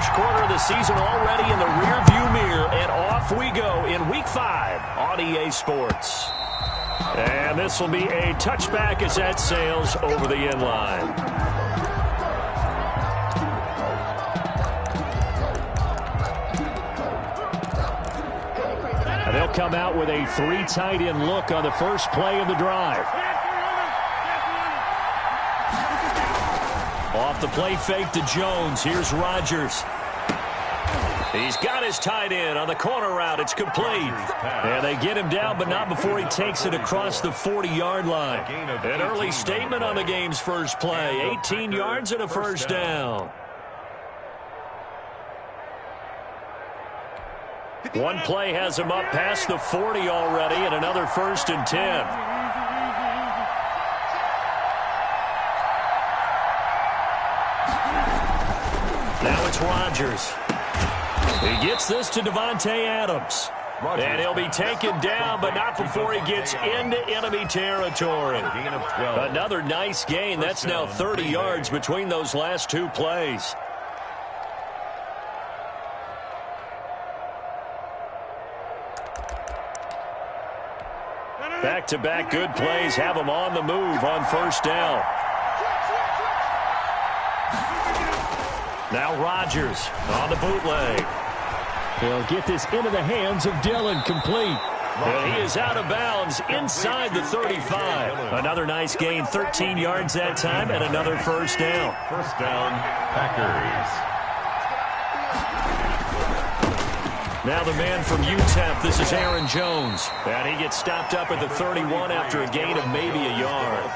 First quarter of the season already in the rearview mirror, and off we go in Week 5 on EA Sports. And this will be a touchback as that sails over the end line. And they'll come out with a 3 tight end look on the first play of the drive. Off the play fake to Jones. Here's Rodgers. He's got his tight end on the corner route. It's complete. And they get him down, but not before he takes it across the 40-yard line. An early statement on the game's first play. 18 yards and a first down. One play has him up past the 40 already, and another 1st and 10. Now it's Rodgers. He gets this to Devontae Adams. And he'll be taken down, but not before he gets into enemy territory. Another nice gain. That's now 30 yards between those last 2 plays. Back-to-back good plays have him on the move on first down. Now Rodgers on the bootleg. He'll get this into the hands of Dillon, complete. And he is out of bounds inside the 35. Another nice gain, 13 yards that time, and another first down. First down, Packers. Now the man from UTEP, this is Aaron Jones. And he gets stopped up at the 31 after a gain of maybe a yard.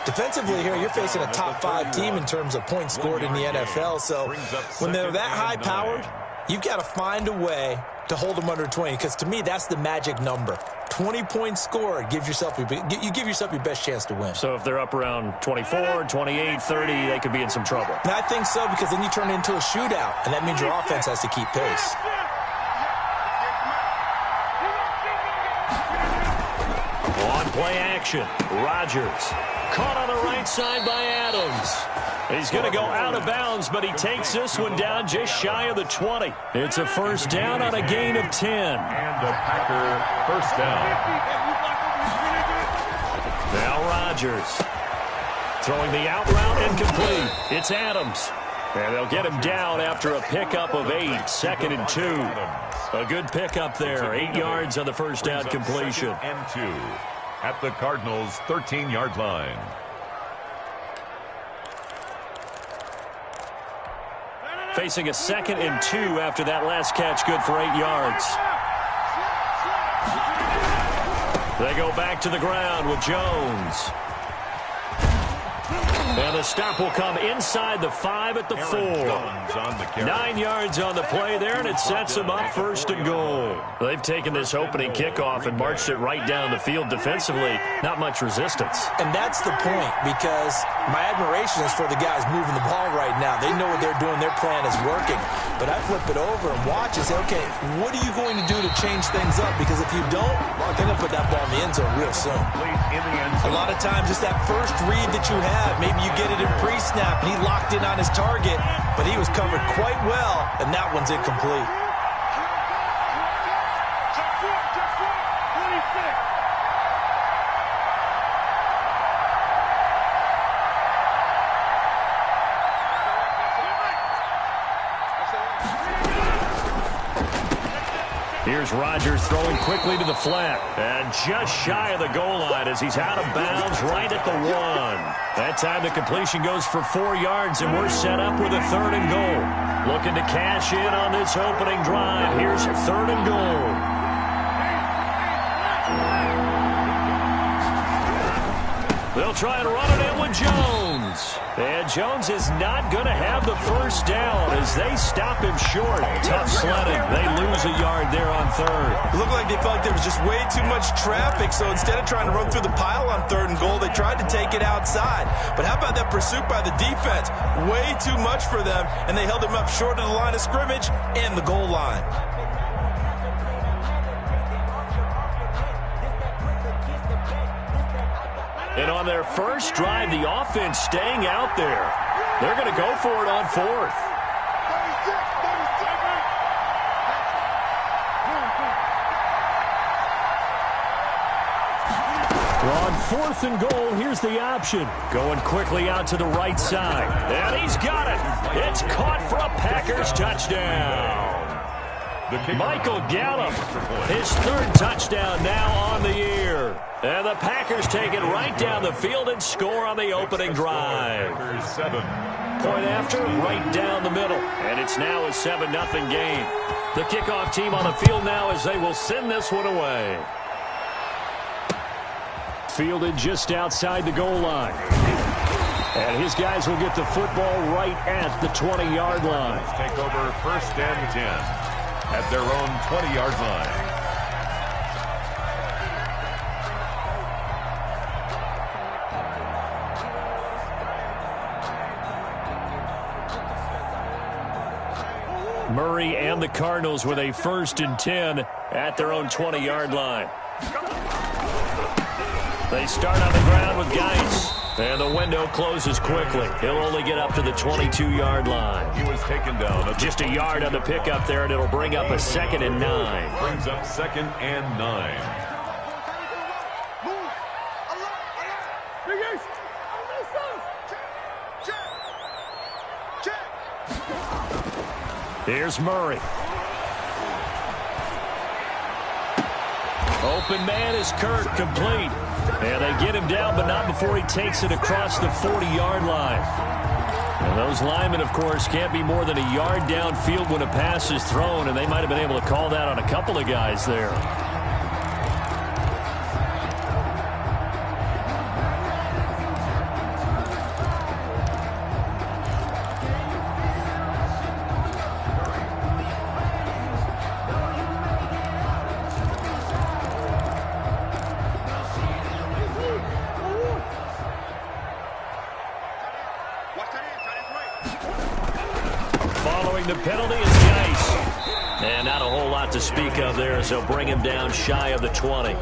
Defensively here, you're facing a top 5 team in terms of points scored in the NFL. So when they're that high-powered, you've got to find a way to hold them under 20, because to me, that's the magic number. 20 points scored, you give yourself your best chance to win. So if they're up around 24, 28, 30, they could be in some trouble. And I think so, because then you turn it into a shootout, and that means your offense has to keep pace. On play action, Rodgers. Caught on the right side by Adams. He's going to go out of bounds, but he takes this one down just shy of the 20. It's a first down on a gain of 10. And a Packer first down. Now Rodgers. Throwing the out route incomplete. It's Adams. And they'll get him down after a pickup of 8. 2nd and 2. A good pickup there. 8 yards on the first down completion. And 2 at the Cardinals' 13-yard line. Facing a 2nd and 2 after that last catch, good for 8 yards. They go back to the ground with Jones. And the stop will come inside the 5 at the 4. 9 yards on the play there, and it sets them up 1st and goal. They've taken this opening kickoff and marched it right down the field defensively. Not much resistance. And that's the point, because my admiration is for the guys moving the ball right now. They know what they're doing. Their plan is working. But I flip it over and watch and say, okay, what are you going to do to change things up? Because if you don't, they're going to put that ball in the end zone real soon. A lot of times it's that first read that you have. Maybe you get it in pre-snap, and he locked in on his target, but he was covered quite well, and that one's incomplete. Here's Rodgers throwing quickly to the flat. And just shy of the goal line as he's out of bounds right at the 1. That time the completion goes for 4 yards, and we're set up with a 3rd and goal. Looking to cash in on this opening drive. Here's 3rd and goal. They'll try and run it in with Jones. And Jones is not going to have the first down as they stop him short. Tough sledding. They lose a yard there on 3rd. It looked like they felt like there was just way too much traffic, so instead of trying to run through the pile on 3rd and goal, they tried to take it outside. But how about that pursuit by the defense? Way too much for them, and they held him up short of the line of scrimmage and the goal line. And on their first drive, the offense staying out there. They're going to go for it on 4th. 4th and goal, here's the option. Going quickly out to the right side. And he's got it. It's caught for a Packers touchdown. Michael Gallup, his 3rd touchdown now on the year. And the Packers take it right down the field and score on the opening drive. Packers 7. Point after, right down the middle. And it's now a 7-0 game. The kickoff team on the field now as they will send this one away. Fielded just outside the goal line. And his guys will get the football right at the 20-yard line. Take over 1st and 10 at their own 20-yard line. Murray and the Cardinals with a 1st and 10 at their own 20-yard line. They start on the ground with Geis. And the window closes quickly. He'll only get up to the 22-yard line. He was taken down. Just a yard on the pickup there, and it'll bring up a 2nd and 9. Brings up 2nd and 9. Here's Murray. Open man is Kirk, complete. And they get him down, but not before he takes it across the 40-yard line. And those linemen, of course, can't be more than a yard downfield when a pass is thrown, and they might have been able to call that on a couple of guys there. The penalty is Geis. And not a whole lot to speak of there as they'll bring him down shy of the 20.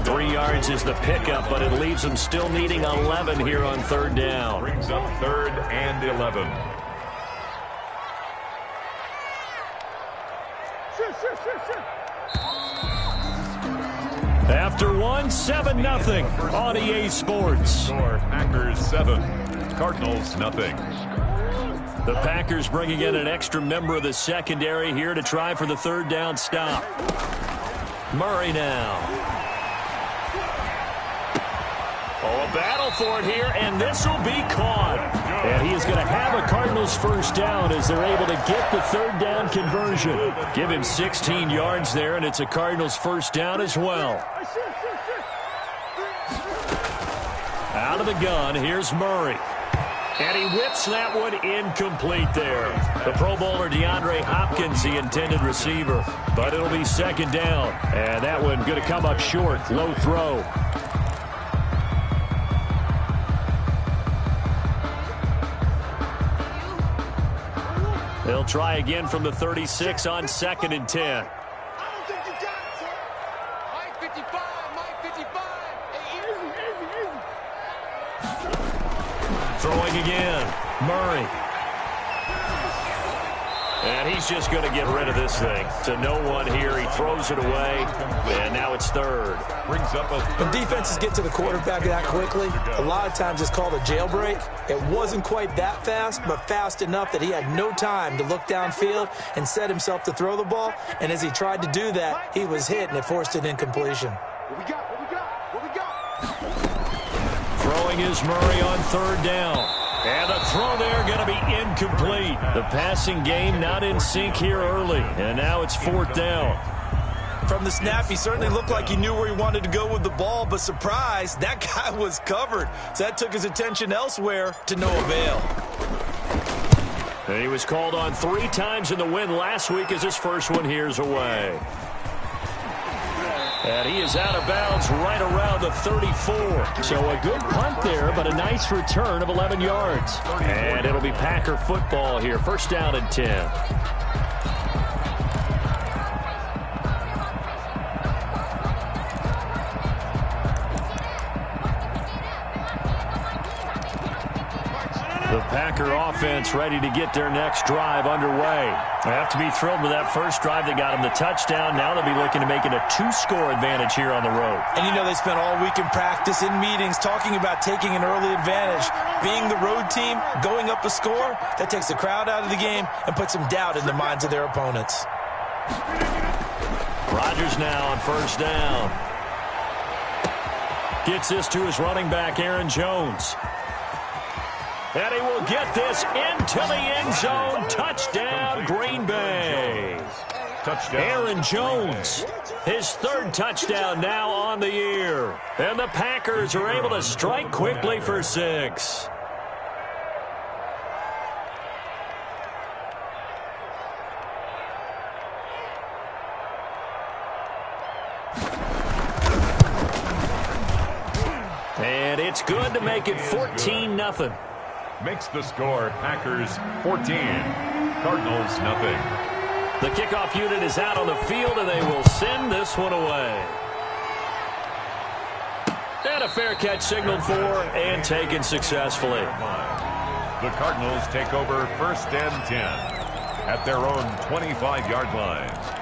3 yards is the pickup, but it leaves them still needing 11 here on 3rd down. Brings up 3rd and 11. After one, 7-0 on EA Sports. Score, Packers 7, Cardinals nothing. The Packers bringing in an extra member of the secondary here to try for the 3rd down stop. Murray now. Oh, a battle for it here, and this will be caught. And he is going to have a Cardinals 1st down as they're able to get the 3rd down conversion. Give him 16 yards there, and it's a Cardinals 1st down as well. Out of the gun, here's Murray. And he whips that one incomplete there. The Pro Bowler DeAndre Hopkins, the intended receiver. But it'll be 2nd down. And that one going to come up short. Low throw. They'll try again from the 36 on 2nd and 10. Throwing again, Murray. And he's just going to get rid of this thing. To no one here, he throws it away, and now it's 3rd. Brings up when defenses get to the quarterback that quickly, a lot of times it's called a jailbreak. It wasn't quite that fast, but fast enough that he had no time to look downfield and set himself to throw the ball. And as he tried to do that, he was hit, and it forced an incompletion. What we got? Throwing is Murray on 3rd down. And the throw there going to be incomplete. The passing game not in sync here early. And now it's 4th down. From the snap, he certainly looked like he knew where he wanted to go with the ball, but surprise, that guy was covered. So that took his attention elsewhere to no avail. And he was called on 3 times in the win last week as his first one here's away. And he is out of bounds right around the 34. So a good punt there, but a nice return of 11 yards. And it'll be Packer football here. 1st down and 10. The Packer offense ready to get their next drive underway. They have to be thrilled with that first drive that got them the touchdown. Now they'll be looking to make it a 2-score advantage here on the road. And you know they spent all week in practice, in meetings, talking about taking an early advantage. Being the road team, going up a score, that takes the crowd out of the game and puts some doubt in the minds of their opponents. Rodgers now on first down. Gets this to his running back, Aaron Jones. And he will get this into the end zone. Touchdown, Green Bay. Touchdown. Aaron Jones, his third touchdown now on the year. And the Packers are able to strike quickly for 6. And it's good to make it 14-0. Makes the score Packers 14, Cardinals nothing. The kickoff unit is out on the field, and they will send this one away. And a fair catch signaled for and taken successfully. The Cardinals take over 1st and 10 at their own 25-yard line.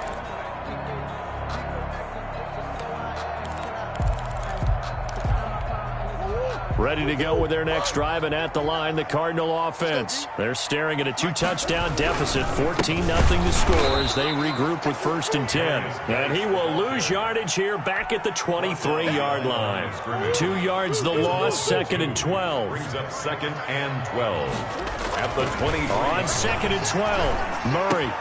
Ready to go with their next drive, and at the line, the Cardinal offense. They're staring at a 2-touchdown deficit, 14-0 to score as they regroup with 1st and 10. And he will lose yardage here back at the 23-yard line. 2 yards the loss, 2nd and 12. Brings up 2nd and 12 at the 23. On 2nd and 12, Murray.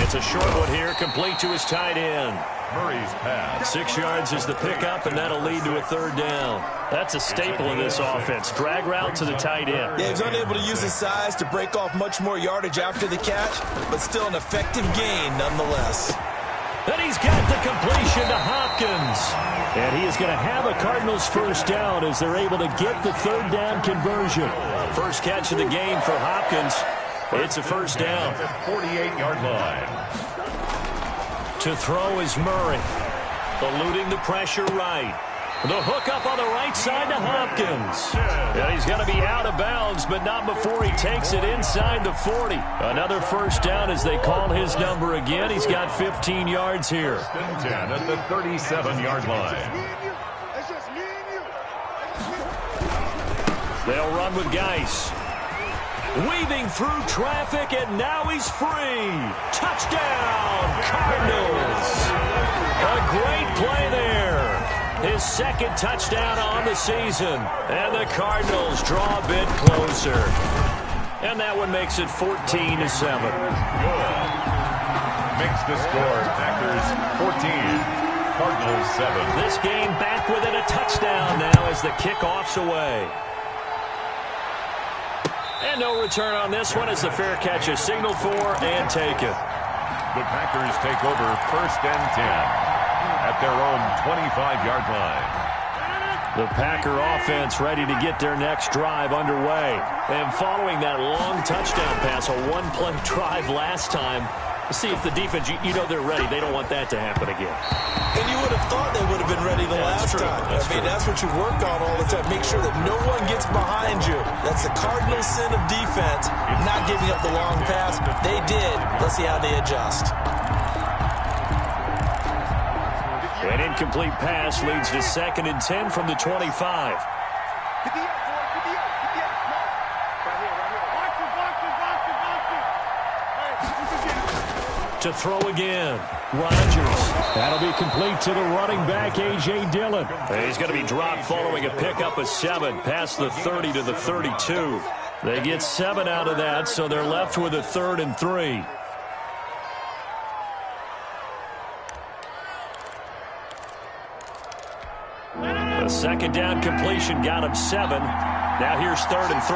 It's a short one here, complete to his tight end. Murray's pass. 6 yards is the pickup, and that'll lead to a 3rd down. That's a staple of this offense. Drag route to the tight end. Yeah, he's unable to use his size to break off much more yardage after the catch, but still an effective gain nonetheless. And he's got the completion to Hopkins. And he is going to have a Cardinals first down as they're able to get the 3rd down conversion. First catch of the game for Hopkins. It's a first down. 48-yard line. To throw is Murray. Eluding the pressure right. The hook up on the right side to Hopkins. And he's going to be out of bounds, but not before he takes it inside the 40. Another first down as they call his number again. He's got 15 yards here. 1st and 10 at the 37-yard line. They'll run with Geis. Weaving through traffic, and now he's free. Touchdown, Cardinals. A great play there. His 2nd touchdown on the season. And the Cardinals draw a bit closer. And that one makes it 14-7. Good. Makes the score Packers 14, Cardinals 7. This game back within a touchdown now as the kickoff's away. And no return on this one as the fair catch is signaled for and taken. The Packers take over 1st and 10 at their own 25-yard line. The Packer offense ready to get their next drive underway. And following that long touchdown pass, a one-play drive last time, see if the defense, you know they're ready. They don't want that to happen again. And you would have thought they would have been ready the last time. That's what you work on all the time. Make sure that no one gets behind you. That's the cardinal sin of defense, not giving up the long pass. They did. Let's see how they adjust. An incomplete pass leads to 2nd and 10 from the 25. To throw again, Rodgers. That'll be complete to the running back, A.J. Dillon. And he's going to be dropped following a pickup of 7 past the 30 to the 32. They get 7 out of that, so they're left with a 3rd and 3. A 2nd down completion got him 7. Now here's 3rd and 3.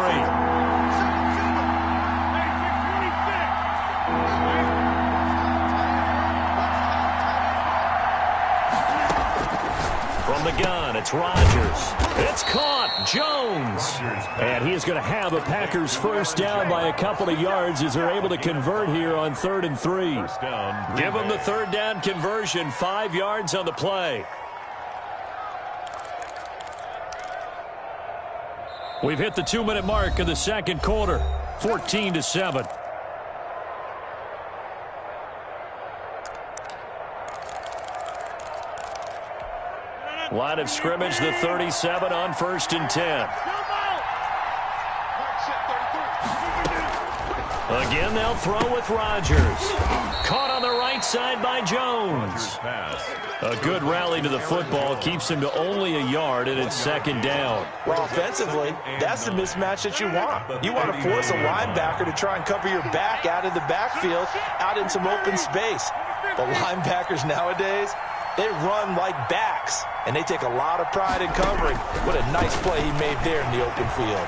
From the gun, it's Rodgers. It's caught. Jones. And he is going to have a Packers first down by a couple of yards as they're able to convert here on 3rd and 3. Give them the 3rd down conversion, 5 yards on the play. We've hit the 2-minute mark of the second quarter, 14-7. Line of scrimmage, the 37 on 1st and 10. Again, they'll throw with Rodgers. Caught on the right side by Jones. A good rally to the football keeps him to only a yard, and it's 2nd down. Well, offensively, that's the mismatch that you want. You want to force a linebacker to try and cover your back out of the backfield, out in some open space. The linebackers nowadays, they run like backs, and they take a lot of pride in covering. What a nice play he made there in the open field.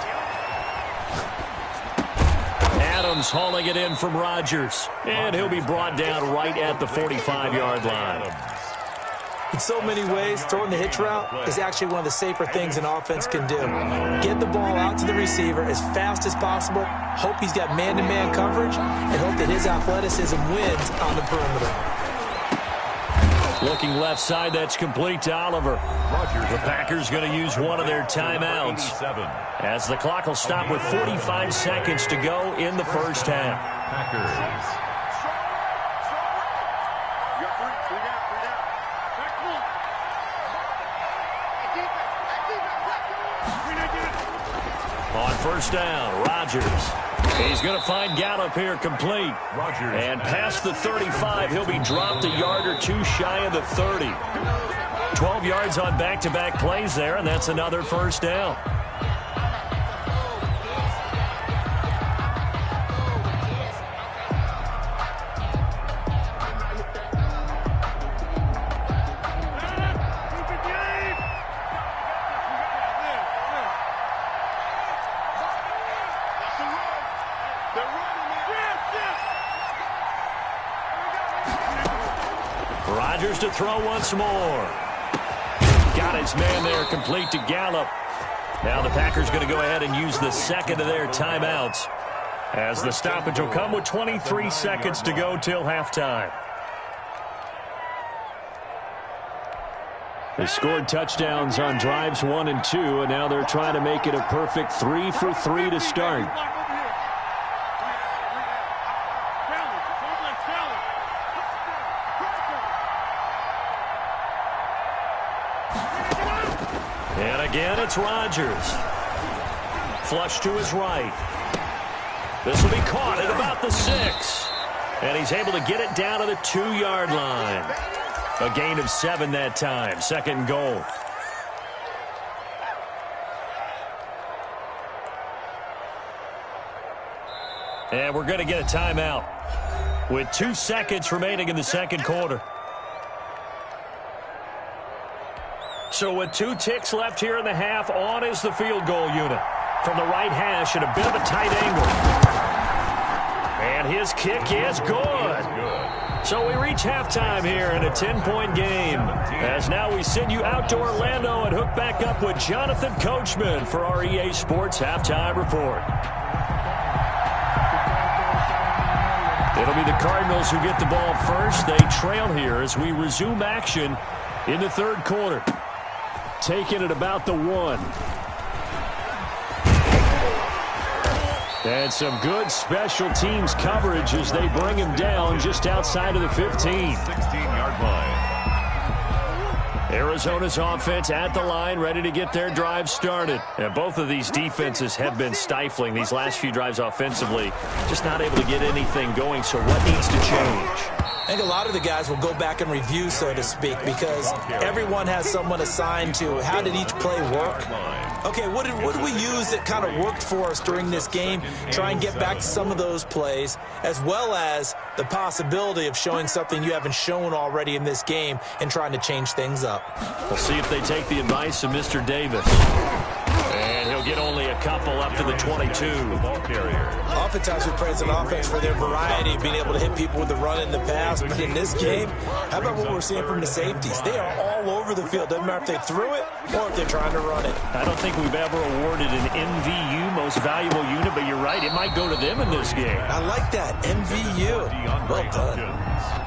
Adams hauling it in from Rodgers, and he'll be brought down right at the 45-yard line. In so many ways, throwing the hitch route is actually one of the safer things an offense can do. Get the ball out to the receiver as fast as possible, hope he's got man-to-man coverage, and hope that his athleticism wins on the perimeter. Looking left side, that's complete to Oliver. The Packers going to use one of their timeouts as the clock will stop with 45 seconds to go in the first half. On 1st down, Rodgers. He's going to find Gallup here complete. And past the 35, he'll be dropped a yard or two shy of the 30. 12 yards on back-to-back plays there, and that's another 1st down. Rodgers to throw once more. Got his man there complete to Gallup. Now the Packers going to go ahead and use the second of their timeouts as the stoppage will come with 23 seconds to go till halftime. They scored touchdowns on drives 1 and 2, and now they're trying to make it a perfect 3 for 3 to start. And again, it's Rodgers. Flush to his right. This will be caught at about the 6. And he's able to get it down to the 2-yard line. A gain of 7 that time. 2nd and goal. And we're going to get a timeout with 2 seconds remaining in the second quarter. So with 2 ticks left here in the half, on is the field goal unit. From the right hash at a bit of a tight angle. And his kick is good. So we reach halftime here in a 10-point game. As now we send you out to Orlando and hook back up with Jonathan Coachman for our EA Sports Halftime Report. It'll be the Cardinals who get the ball first. They trail here as we resume action in the third quarter. Taking it about the 1. And some good special teams coverage as they bring him down just outside of the 15. 16-yard line. Arizona's offense at the line, ready to get their drive started. And both of these defenses have been stifling these last few drives offensively. Just not able to get anything going, so what needs to change? I think a lot of the guys will go back and review, so to speak, because everyone has someone assigned to how did each play work. Okay, what did we use that kind of worked for us during this game? Try and get back to some of those plays, as well as the possibility of showing something you haven't shown already in this game and trying to change things up. We'll see if they take the advice of Mr. Davis. And he'll get only a couple up to the 22. Oftentimes we praise an offense for their variety, being able to hit people with the run and the pass. But in this game, how about what we're seeing from the safeties? They are all over the field. Doesn't matter if they threw it or if they're trying to run it. I don't think we've ever awarded an MVU, most valuable unit, but you're right. It might go to them in this game. I like that. MVU. Well done.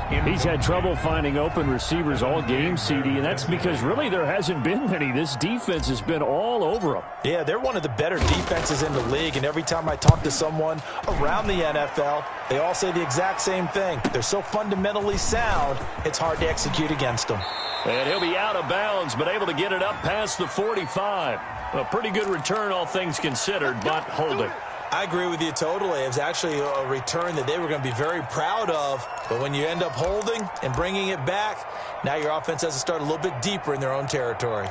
He's had trouble finding open receivers all game, CD, and that's because really there hasn't been many. This defense has been all over them. Yeah, they're one of the better defenses in the league, and every time I talk to someone around the NFL, they all say the exact same thing. They're so fundamentally sound, it's hard to execute against them. And he'll be out of bounds, but able to get it up past the 45. A pretty good return, all things considered, but holding. I agree with you totally. It was actually a return that they were going to be very proud of. But when you end up holding and bringing it back, now your offense has to start a little bit deeper in their own territory.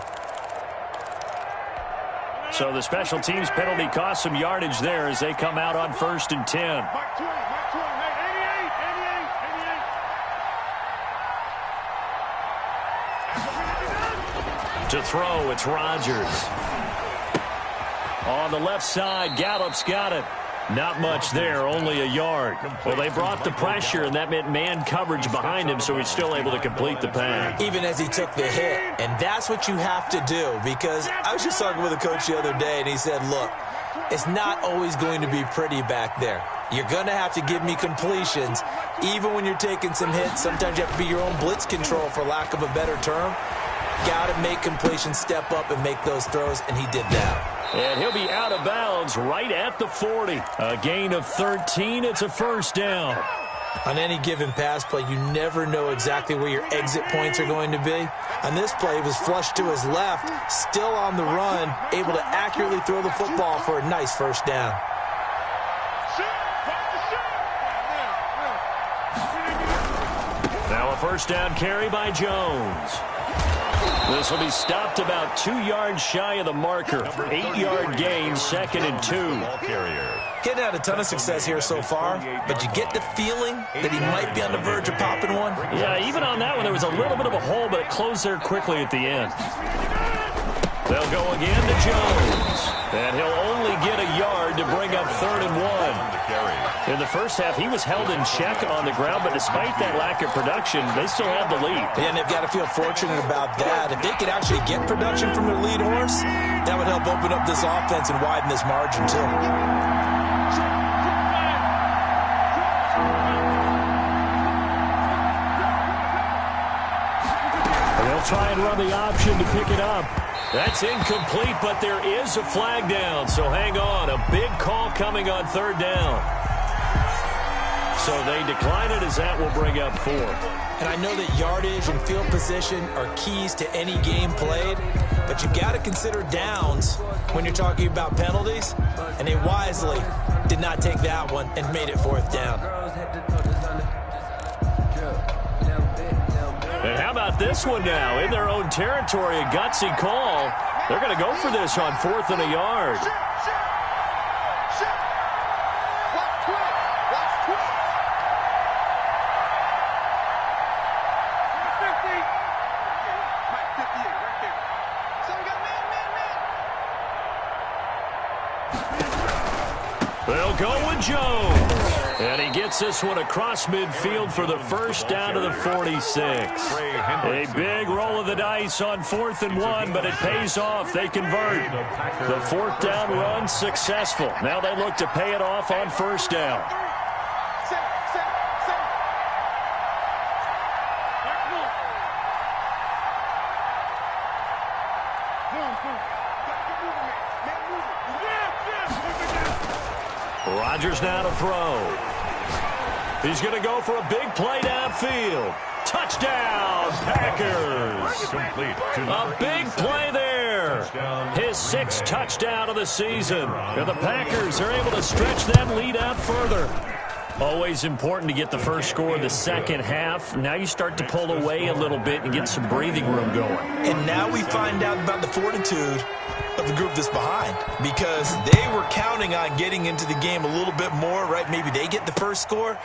So the special teams penalty cost some yardage there as they come out on 1st and 10. To throw, it's Rodgers. On the left side, Gallup's got it. Not much there, only a yard. Well, they brought the pressure, and that meant man coverage behind him, so he's still able to complete the pass. Even as he took the hit, and that's what you have to do, because I was just talking with a coach the other day, and he said, look, it's not always going to be pretty back there. You're going to have to give me completions. Even when you're taking some hits, sometimes you have to be your own blitz control, for lack of a better term. Got to make completions, step up, and make those throws, and he did that. And he'll be out of bounds right at the 40. A gain of 13. It's a first down. On any given pass play, you never know exactly where your exit points are going to be. On this play, he was flushed to his left, still on the run, able to accurately throw the football for a nice first down. Now a first down carry by Jones. This will be stopped about 2 yards shy of the marker. 8-yard gain, 2nd and 2. Getting had a ton of success here so far, but you get the feeling that he might be on the verge of popping one. Yeah, even on that one, there was a little bit of a hole, but it closed there quickly at the end. They'll go again to Jones. And he'll only get a yard to bring up 3rd and 1. In the first half, he was held in check on the ground, but despite that lack of production, they still have the lead. And they've got to feel fortunate about that. If they could actually get production from their lead horse, that would help open up this offense and widen this margin, too. They'll try and run the option to pick it up. That's incomplete, but there is a flag down, so hang on. A big call coming on 3rd down. So they decline it as that will bring up 4th. And I know that yardage and field position are keys to any game played, but you've got to consider downs when you're talking about penalties, and they wisely did not take that one and made it 4th down. And how about this one now? In their own territory, a gutsy call. They're going to go for this on 4th and a yard. They'll go with Jones. And he gets this one across midfield for the first down to the 46. A big roll of the dice on 4th and 1, but it pays off. They convert. The 4th down run successful. Now they look to pay it off on 1st down. Rodgers now to throw. He's going to go for a big play downfield. Touchdown, Packers. A big play there. His 6th touchdown of the season. And the Packers are able to stretch that lead out further. Always important to get the first score of the second half. Now you start to pull away a little bit and get some breathing room going. And now we find out about the fortitude of the group that's behind, because they were counting on getting into the game a little bit more, right? Maybe they get the first score.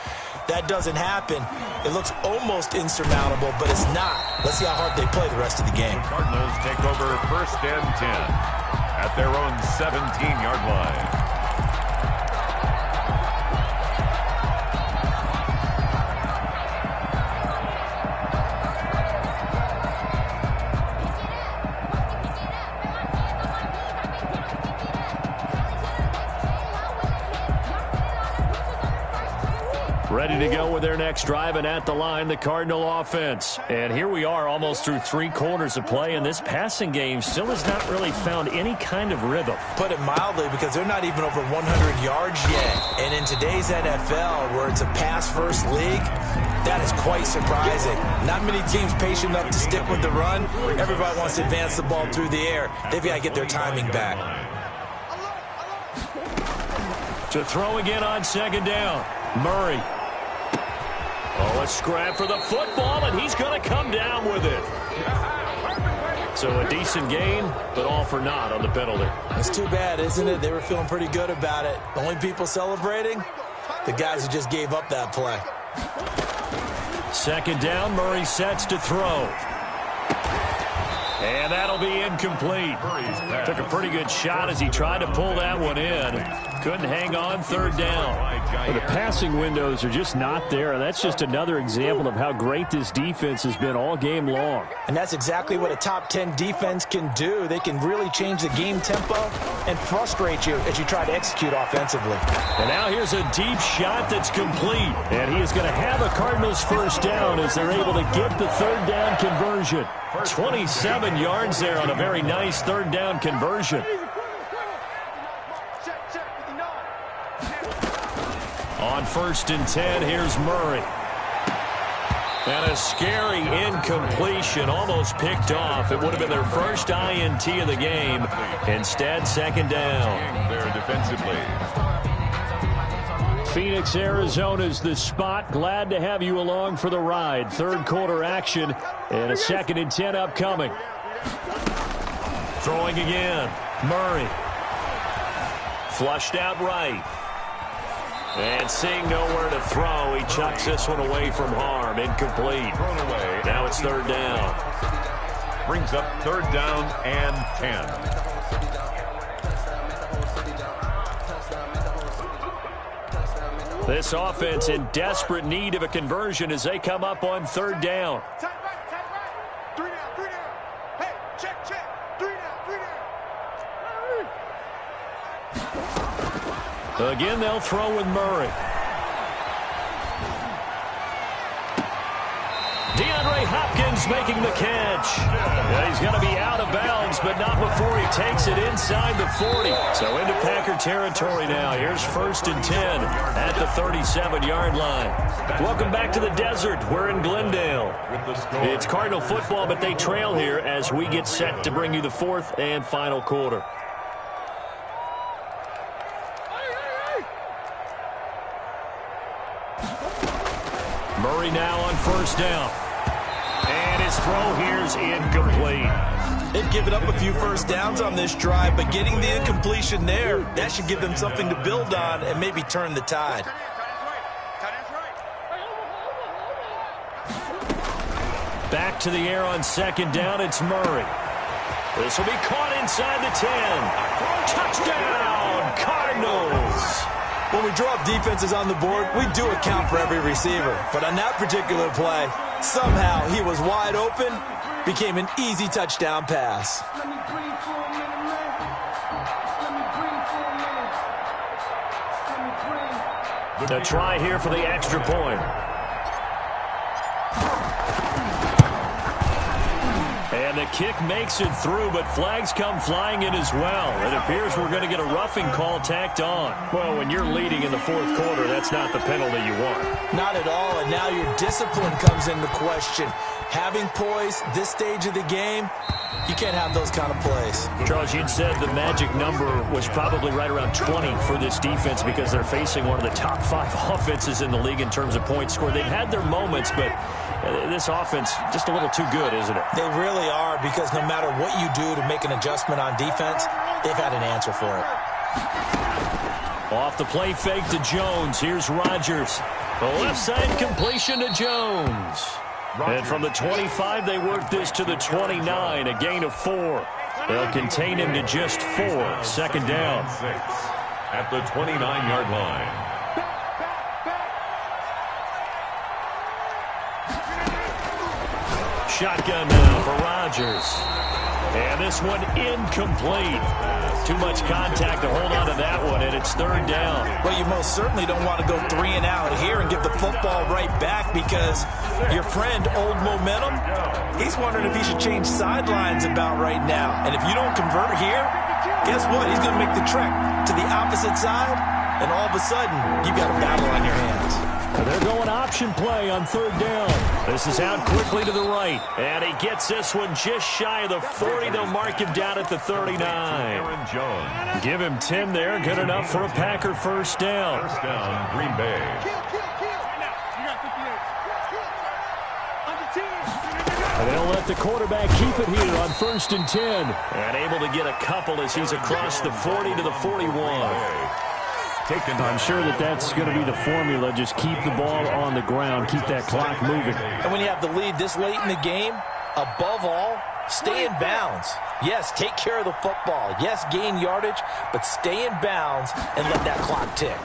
That doesn't happen. It looks almost insurmountable, but it's not. Let's see how hard they play the rest of the game. The Cardinals take over 1st and 10 at their own 17-yard line. Ready to go with their next drive, and at the line, the Cardinal offense. And here we are almost through 3 quarters of play, and this passing game still has not really found any kind of rhythm. Put it mildly, because they're not even over 100 yards yet. And in today's NFL, where it's a pass-first league, that is quite surprising. Not many teams patient enough to stick with the run. Everybody wants to advance the ball through the air. They've got to get their timing back. To throw again on second down. Murray. Oh, a scrap for the football, and he's going to come down with it. So a decent gain, but all for naught on the penalty. It's too bad, isn't it? They were feeling pretty good about it. The only people celebrating, the guys who just gave up that play. Second down, Murray sets to throw. And that'll be incomplete. Took a pretty good shot as he tried to pull that one in. Couldn't hang on, third down. Well, the passing windows are just not there. That's just another example of how great this defense has been all game long. And that's exactly what a top 10 defense can do. They can really change the game tempo and frustrate you as you try to execute offensively. And now here's a deep shot that's complete. And he is going to have a Cardinals first down as they're able to get the third down conversion. 27 yards there on a very nice third down conversion. On 1st and 10, here's Murray. And a scary incompletion, almost picked off. It would have been their first INT of the game. Instead, second down. There defensively. Phoenix, Arizona's the spot. Glad to have you along for the ride. Third quarter action and a 2nd and 10 upcoming. Throwing again. Murray. Flushed out right. And seeing nowhere to throw, he chucks this one away from harm. Incomplete. Thrown away. Now it's third down. Brings up third down and 10. This offense in desperate need of a conversion as they come up on third down. Again, they'll throw with Murray. DeAndre Hopkins making the catch. Yeah, he's going to be out of bounds, but not before he takes it inside the 40. So into Packer territory now. Here's 1st and 10 at the 37-yard line. Welcome back to the desert. We're in Glendale. It's Cardinal football, but they trail here as we get set to bring you the 4th and final quarter. Murray now on 1st down. And his throw here's incomplete. They've given up a few first downs on this drive, but getting the incompletion there, that should give them something to build on and maybe turn the tide. Back to the air on 2nd down, it's Murray. This will be caught inside the 10. Touchdown, Cardinals! When we draw up defenses on the board, we do account for every receiver. But on that particular play, somehow he was wide open, became an easy touchdown pass. The try here for the extra point. And the kick makes it through, but flags come flying in as well. It appears we're going to get a roughing call tacked on. Well, when you're leading in the 4th quarter, that's not the penalty you want. Not at all, and now your discipline comes into question. Having poise this stage of the game, you can't have those kind of plays. Charles, you'd said the magic number was probably right around 20 for this defense because they're facing one of the top 5 offenses in the league in terms of points scored. They've had their moments, but this offense just a little too good, isn't it? They really are, because no matter what you do to make an adjustment on defense, they've had an answer for it. Off the play fake to Jones. Here's Rodgers. The left side completion to Jones. And from the 25, they work this to the 29, a gain of 4. They'll contain him to just 4. 2nd down. At the 29-yard line. Shotgun now for Rodgers. And this one incomplete. Too much contact to hold on to that one, and it's third down. Well, you most certainly don't want to go 3 and out here and give the football right back, because your friend, Old Momentum, he's wondering if he should change sidelines about right now. And if you don't convert here, guess what? He's going to make the trek to the opposite side, and all of a sudden, you've got a battle on your hands. They're going option play on third down. This is out quickly to the right. And he gets this one just shy of the 40. They'll mark him down at the 39. Aaron Jones. Give him 10 there. Good enough for a Packer first down. First down, Green Bay. And they'll let the quarterback keep it here on 1st and 10. And able to get a couple as he's across the 40 to the 41. I'm sure that's going to be the formula. Just keep the ball on the ground. Keep that clock moving. And when you have the lead this late in the game, above all, stay in bounds. Yes, take care of the football. Yes, gain yardage, but stay in bounds and let that clock tick.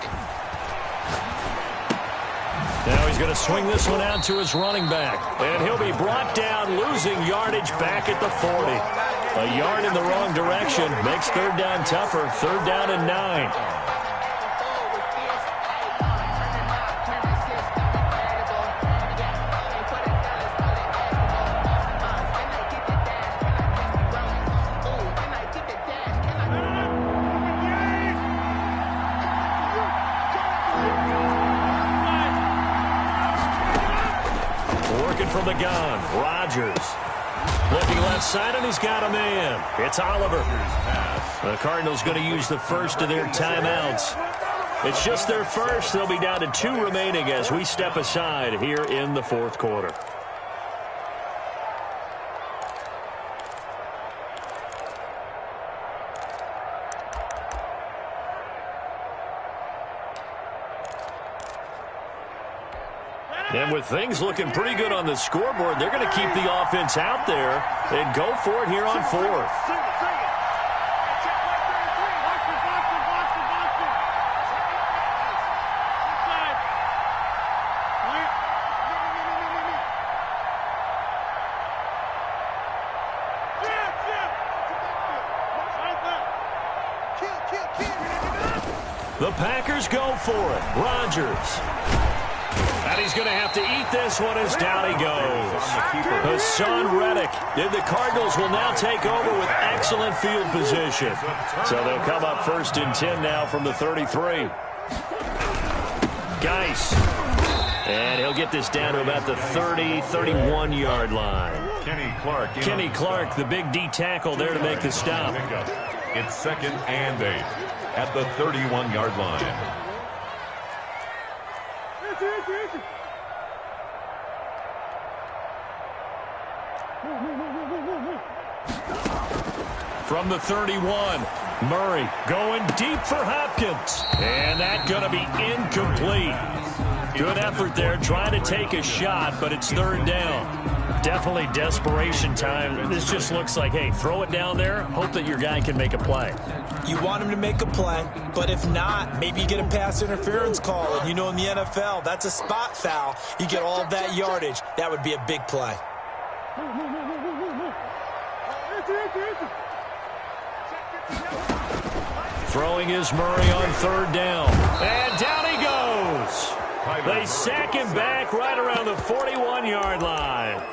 Now he's going to swing this one out to his running back. And he'll be brought down, losing yardage back at the 40. A yard in the wrong direction makes third down tougher. Third down and 9. From the gun, Rodgers. Looking left side, and he's got a man. It's Oliver. The Cardinals going to use the first of their timeouts. It's just their first. They'll be down to 2 remaining as we step aside here in the 4th quarter. And with things looking pretty good on the scoreboard, they're going to keep the offense out there and go for it here on 4th. The Packers go for it. Rodgers. And he's going to have to eat this one as down he goes. Hassan Reddick. And the Cardinals will now take over with excellent field position. So they'll come up 1st and 10 now from the 33. Geis. And he'll get this down to about the 30, 31-yard line. Kenny Clark, the big D tackle there to make the stop. It's 2nd and 8 at the 31-yard line. From the 31, Murray going deep for Hopkins. And that's going to be incomplete. Good effort there, trying to take a shot, but it's third down. Definitely desperation time. This just looks like, hey, throw it down there, hope that your guy can make a play. You want him to make a play, but if not, maybe you get a pass interference call. And you know in the NFL, that's a spot foul. You get all of that yardage. That would be a big play. Throwing is Murray on third down. And down he goes. They sack him back right around the 41-yard line.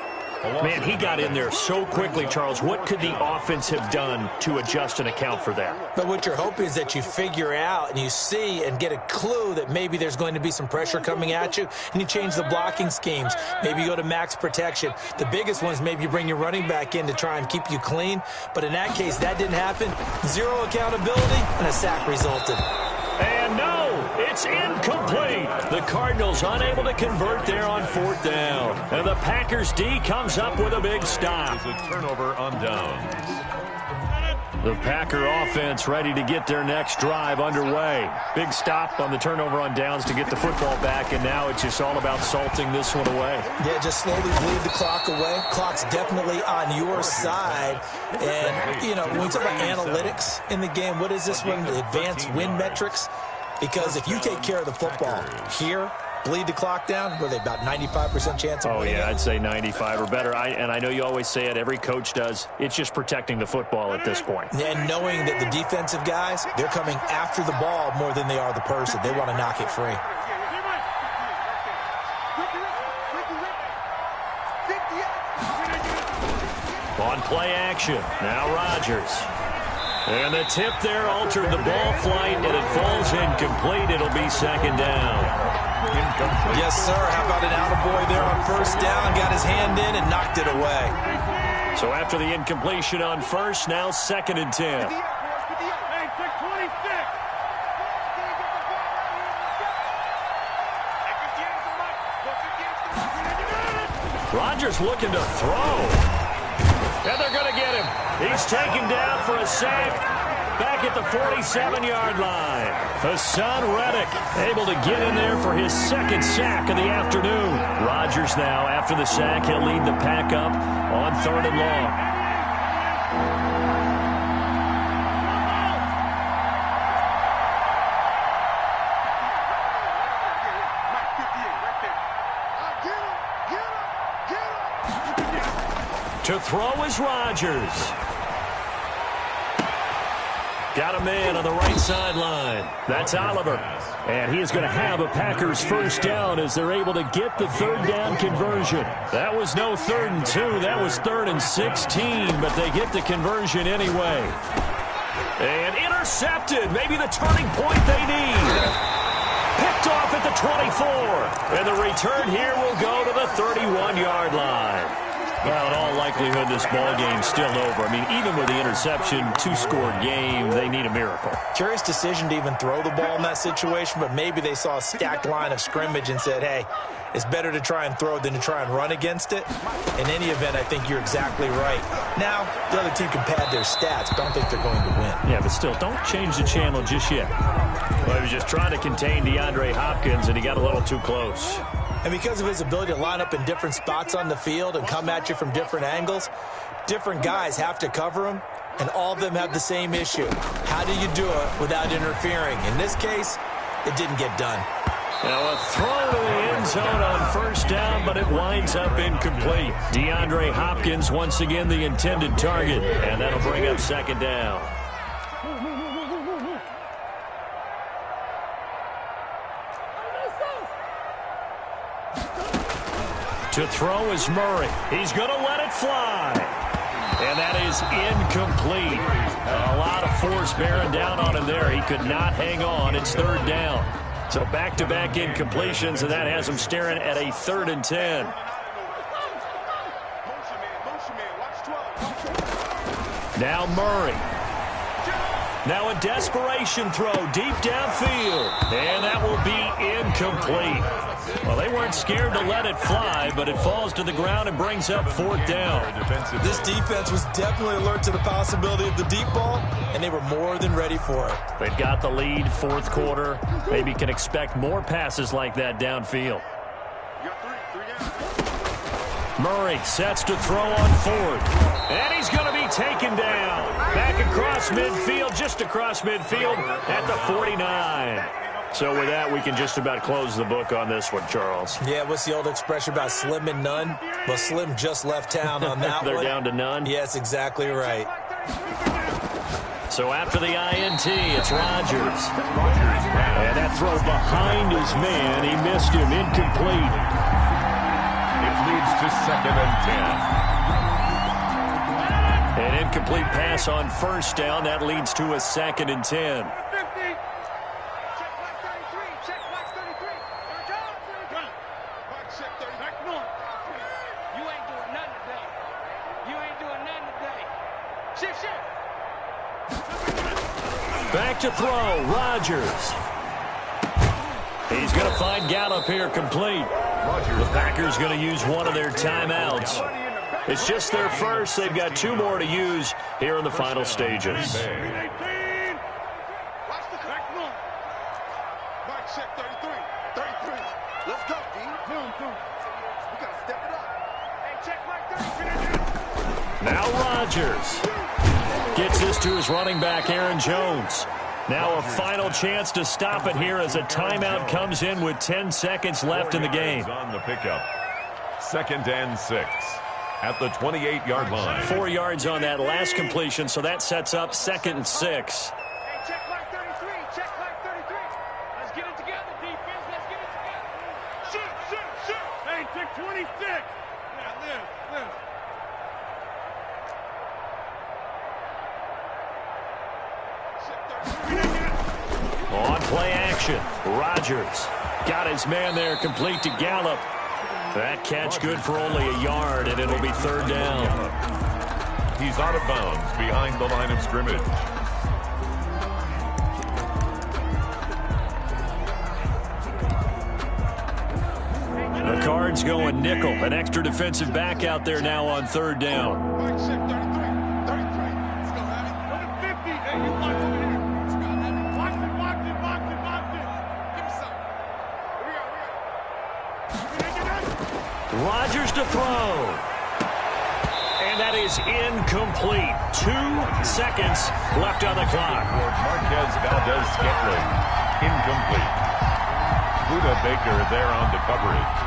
Man, he got in there so quickly, Charles. What could the offense have done to adjust and account for that? But what you're hoping is that you figure out and you see and get a clue that maybe there's going to be some pressure coming at you, and you change the blocking schemes. Maybe you go to max protection. The biggest one is maybe you bring your running back in to try and keep you clean. But in that case, that didn't happen. Zero accountability, and a sack resulted. And no, it's incomplete. The Cardinals unable to convert there on 4th down. And the Packers D comes up with a big stop. It's a turnover on downs. The Packer offense ready to get their next drive underway. Big stop on the turnover on downs to get the football back, and now it's just all about salting this one away. Yeah, just slowly bleed the clock away. Clock's definitely on your side. And, you know, when we talk about analytics in the game, what is this one? The advanced win metrics? Because if you take care of the football here, bleed the clock down? Were they about 95% chance of winning yeah, it? I'd say 95 or better. And I know you always say it, every coach does. It's just protecting the football at this point. And knowing that the defensive guys, they're coming after the ball more than they are the person. They want to knock it free. On play action, now Rodgers. And the tip there altered the ball flight, and it falls incomplete. It'll be second down. Incomplete. Yes, sir. How about an attaboy there on first down? Got his hand in and knocked it away. So after the incompletion on first, now second and 10. Rodgers looking to throw. And they're going to get him. He's taken down for a sack back at the 47-yard line. Hassan Reddick able to get in there for his second sack of the afternoon. Rodgers now, after the sack, he'll lead the pack up on 3rd and long. To throw is Rodgers. Got a man on the right sideline. That's Oliver. And he is going to have a Packers first down as they're able to get the 3rd down conversion. That was no 3rd and 2. That was 3rd and 16, but they get the conversion anyway. And intercepted. Maybe the turning point they need. Picked off at the 24. And the return here will go to the 31-yard line. Well, in all likelihood, this ball game's still over. I mean, even with the interception, 2-score game, they need a miracle. Curious decision to even throw the ball in that situation, but maybe they saw a stacked line of scrimmage and said, hey, it's better to try and throw than to try and run against it. In any event, I think you're exactly right. Now, the other team can pad their stats, but I don't think they're going to win. Yeah, but still, don't change the channel just yet. Well, he was just trying to contain DeAndre Hopkins, and he got a little too close. And because of his ability to line up in different spots on the field and come at you from different angles, different guys have to cover him, and all of them have the same issue. How do you do it without interfering? In this case, it didn't get done. Now a throw to the end zone on first down, but it winds up incomplete. DeAndre Hopkins once again the intended target, and that'll bring up second down. To throw is Murray. He's going to let it fly. And that is incomplete. A lot of force bearing down on him there. He could not hang on. It's 3rd down. So back-to-back incompletions, and that has him staring at a 3rd and 10. Now Murray. Now a desperation throw deep downfield. And that will be incomplete. Well, they weren't scared to let it fly, but it falls to the ground and brings up 4th down. This defense was definitely alert to the possibility of the deep ball, and they were more than ready for it. They've got the lead, 4th quarter. Maybe can expect more passes like that downfield. Murray sets to throw on 4th. And he's going to be taken down. Back across midfield, just across midfield at the 49. So with that, we can just about close the book on this one, Charles. Yeah, what's the old expression about slim and none? Well, Slim just left town on that They're one. down to none? Yes, exactly right. So after the INT, it's Rodgers. And that throw behind his man. He missed him, incomplete. It leads to 2nd and 10. An incomplete pass on first down. That leads to a 2nd and 10. Back to throw, Rodgers. He's going to find Gallup here complete. The Packers going to use one of their timeouts. It's just their first. They've got 2 more to use here in the final stages. Now Rodgers gets this to his running back, Aaron Jones. Now a final chance to stop it here as a timeout comes in with 10 seconds left in the game. On the pickup. 2nd and 6 at the 28-yard line. 4 yards on that last completion, so that sets up 2nd and 6. Check mark 33. Check mark 33. Let's get it together, defense. Let's get it together. Shoot. Hey, check 26. Yeah, live. On play action, Rodgers got his man there complete to Gallup. That catch good for only a yard, and it'll be 3rd down. He's out of bounds behind the line of scrimmage. The Cards going nickel. An extra defensive back out there now on 3rd down. Rodgers to throw. And that is incomplete. 2 seconds left on the clock. Marquez Valdez-Scantling. Incomplete. Buda Baker there on the coverage.